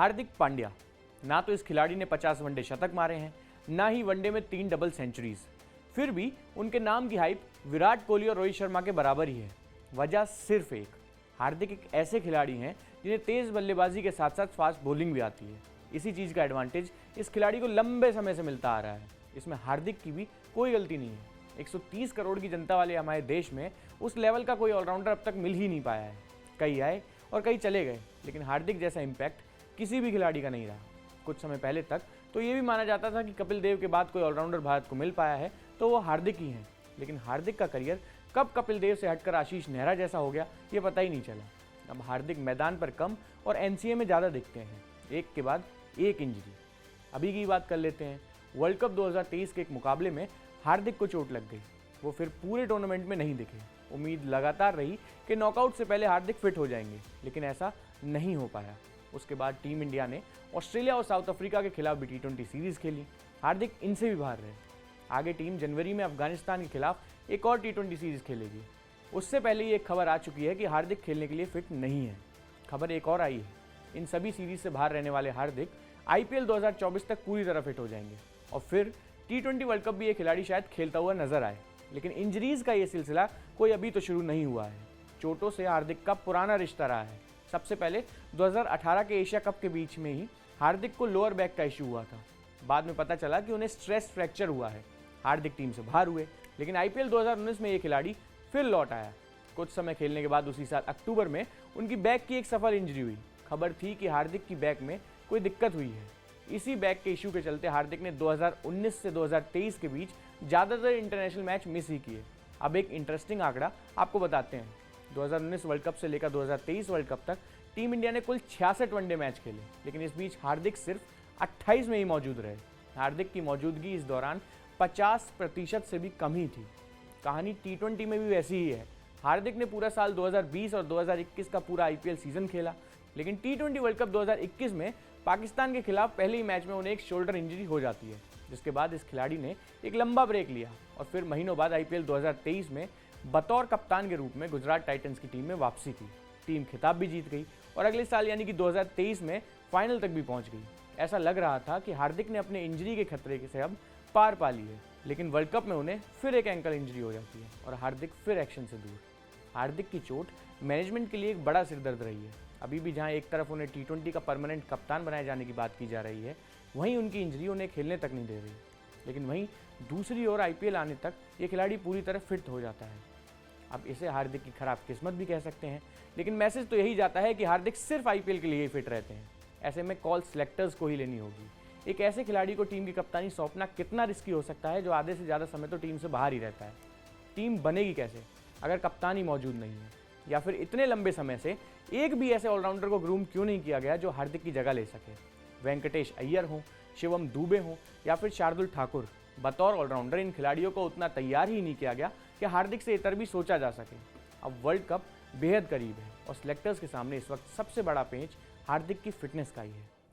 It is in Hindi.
हार्दिक पांड्या, ना तो इस खिलाड़ी ने 50 वनडे शतक मारे हैं, ना ही वनडे में 3 डबल सेंचुरीज। फिर भी उनके नाम की हाइप विराट कोहली और रोहित शर्मा के बराबर ही है। वजह सिर्फ एक, हार्दिक एक ऐसे खिलाड़ी हैं जिन्हें तेज बल्लेबाजी के साथ साथ फास्ट बॉलिंग भी आती है। इसी चीज़ का एडवांटेज इस खिलाड़ी को लंबे समय से मिलता आ रहा है। इसमें हार्दिक की भी कोई गलती नहीं है। 130 करोड़ की जनता वाले हमारे देश में उस लेवल का कोई ऑलराउंडर अब तक मिल ही नहीं पाया है। कई आए और कई चले गए, लेकिन हार्दिक जैसा इम्पैक्ट किसी भी खिलाड़ी का नहीं रहा। कुछ समय पहले तक तो ये भी माना जाता था कि कपिल देव के बाद कोई ऑलराउंडर भारत को मिल पाया है तो वो हार्दिक ही हैं, लेकिन हार्दिक का करियर कब कपिल देव से हटकर आशीष नेहरा जैसा हो गया ये पता ही नहीं चला। अब हार्दिक मैदान पर कम और एनसीए में ज़्यादा दिखते हैं, एक के बाद एक इंजरी। अभी की बात कर लेते हैं। वर्ल्ड कप 2023 के एक मुकाबले में हार्दिक को चोट लग गई, वो फिर पूरे टूर्नामेंट में नहीं दिखे। उम्मीद लगातार रही कि नॉकआउट से पहले हार्दिक फिट हो जाएंगे, लेकिन ऐसा नहीं हो पाया। उसके बाद टीम इंडिया ने ऑस्ट्रेलिया और साउथ अफ्रीका के खिलाफ भी T20 सीरीज़ खेली। हार्दिक इनसे भी बाहर रहे। आगे टीम जनवरी में अफगानिस्तान के खिलाफ एक और T20 सीरीज़ खेलेगी। उससे पहले ही एक खबर आ चुकी है कि हार्दिक खेलने के लिए फिट नहीं है। खबर एक और आई है, इन सभी सीरीज से बाहर रहने वाले हार्दिक IPL 2024 तक पूरी तरह फिट हो जाएंगे और फिर T20 वर्ल्ड कप भी ये खिलाड़ी शायद खेलता हुआ नजर आए। लेकिन इंजरीज का ये सिलसिला कोई अभी तो शुरू नहीं हुआ है। चोटों से हार्दिक का पुराना रिश्ता रहा है। सबसे पहले 2018 के एशिया कप के बीच में ही हार्दिक को लोअर बैक का इशू हुआ था। बाद में पता चला कि उन्हें स्ट्रेस फ्रैक्चर हुआ है। हार्दिक टीम से बाहर हुए, लेकिन IPL 2019 में ये खिलाड़ी फिर लौट आया। कुछ समय खेलने के बाद उसी साल अक्टूबर में उनकी बैक की एक सफल इंजरी हुई। खबर थी कि हार्दिक की बैक में कोई दिक्कत हुई है। इसी बैक के इशू के चलते हार्दिक ने 2019 से 2023 के बीच ज़्यादातर इंटरनेशनल मैच मिस ही किए। अब एक इंटरेस्टिंग आंकड़ा आपको बताते हैं। 2019 वर्ल्ड कप से लेकर 2023 वर्ल्ड कप तक टीम इंडिया ने कुल 66 वनडे मैच खेले, लेकिन इस बीच हार्दिक सिर्फ 28 में ही मौजूद रहे। हार्दिक की मौजूदगी इस दौरान 50% से भी कम ही थी। कहानी T20 में भी वैसी ही है। हार्दिक ने पूरा साल 2020 और 2021 का पूरा IPL सीजन खेला, लेकिन T20 वर्ल्ड कप 2021 में पाकिस्तान के खिलाफ पहले ही मैच में उन्हें एक शोल्डर इंजरी हो जाती है, जिसके बाद इस खिलाड़ी ने एक लंबा ब्रेक लिया और फिर महीनों बाद IPL 2023 में बतौर कप्तान के रूप में गुजरात टाइटंस की टीम में वापसी की। टीम खिताब भी जीत गई और अगले साल यानी कि 2023 में फाइनल तक भी पहुंच गई। ऐसा लग रहा था कि हार्दिक ने अपने इंजरी के खतरे से अब पार पा ली है, लेकिन वर्ल्ड कप में उन्हें फिर एक एंकल इंजरी हो जाती है और हार्दिक फिर एक्शन से दूर। हार्दिक की चोट मैनेजमेंट के लिए एक बड़ा सिरदर्द रही है। अभी भी जहां एक तरफ उन्हें T20 का परमानेंट कप्तान बनाए जाने की बात की जा रही है, वहीं उनकी इंजरी उन्हें खेलने तक नहीं दे रही। लेकिन वहीं दूसरी ओर IPL आने तक ये खिलाड़ी पूरी तरह फिट हो जाता है। अब इसे हार्दिक की खराब किस्मत भी कह सकते हैं, लेकिन मैसेज तो यही जाता है कि हार्दिक सिर्फ IPL के लिए ही फिट रहते हैं। ऐसे में कॉल सिलेक्टर्स को ही लेनी होगी। एक ऐसे खिलाड़ी को टीम की कप्तानी सौंपना कितना रिस्की हो सकता है जो आधे से ज़्यादा समय तो टीम से बाहर ही रहता है। टीम बनेगी कैसे अगर कप्तान ही मौजूद नहीं है? या फिर इतने लंबे समय से एक भी ऐसे ऑलराउंडर को ग्रूम क्यों नहीं किया गया जो हार्दिक की जगह ले सके? वेंकटेश अय्यर हों, शिवम दुबे हों या फिर शार्दुल ठाकुर, बतौर ऑलराउंडर इन खिलाड़ियों को उतना तैयार ही नहीं किया गया कि हार्दिक से इतर भी सोचा जा सके। अब वर्ल्ड कप बेहद करीब है और सिलेक्टर्स के सामने इस वक्त सबसे बड़ा पेंच हार्दिक की फिटनेस का ही है।